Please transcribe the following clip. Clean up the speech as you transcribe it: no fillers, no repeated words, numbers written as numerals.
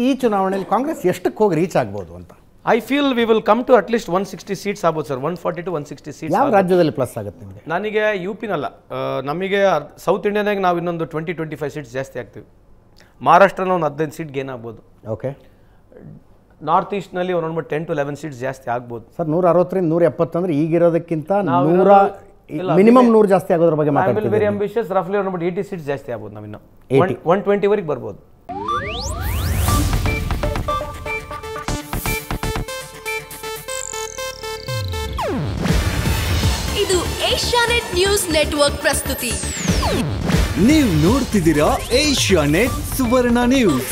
ಈ ಚುನಾವಣೆಯಲ್ಲಿ ಕಾಂಗ್ರೆಸ್ ಎಷ್ಟಕ್ಕೆ ಹೋಗಿ ರೀಚ್ ಆಗ್ಬೋದು ಅಂತ? I feel we will come to at least 160 seats ಆಗ್ಬೋದು ಸರ್. 140 to 160 seats. ಯಾವ ರಾಜ್ಯದಲ್ಲಿ ಪ್ಲಸ್ ಆಗುತ್ತೆ ನಿಮಗೆ? ನನಗೆ UP-ನಲ್ಲ, ನಮಗೆ ಸೌತ್ ಇಂಡಿಯಾನಾಗ ನಾವು ಇನ್ನೊಂದು 20-25 ಸೀಟ್ಸ್ ಜಾಸ್ತಿ ಆಗ್ತೀವಿ. ಮಹಾರಾಷ್ಟ್ರನ ಒಂದು 15 ಸೀಟ್ ಗೇನ್ ಆಗ್ಬೋದು. ಓಕೆ. ನಾರ್ತ್ ಈಸ್ಟ್ನಲ್ಲಿ ಒಂದು 10 to 11 ಸೀಟ್ಸ್ ಜಾಸ್ತಿ ಆಗ್ಬೋದು ಸರ್. 160ರಿಂದ 170 ಅಂದರೆ ಈಗಿರೋದಕ್ಕಿಂತ ಮಿನಿಮಮ್ 100 ಜಾಸ್ತಿ ಆಗೋದ್ರ ಬಗ್ಗೆ ಮಾತಾಡ್ತೀವಿ. Very ambitious. ರಫ್ಲಿ ಒಂದು 80 ಸೀಟ್ಸ್ ಜಾಸ್ತಿ ಆಗ್ಬೋದು. ನಾವಿನ್ನು 120 ವರೆಗೆ ಬರ್ಬೋದು. ಇದು ಏಷ್ಯಾನೆಟ್ ನ್ಯೂಸ್ ನೆಟ್ವರ್ಕ್ ಪ್ರಸ್ತುತಿ. ನೀವು ನೋಡ್ತಿದ್ದೀರಾ ಏಷ್ಯಾನೆಟ್ ಸುವರ್ಣ ನ್ಯೂಸ್.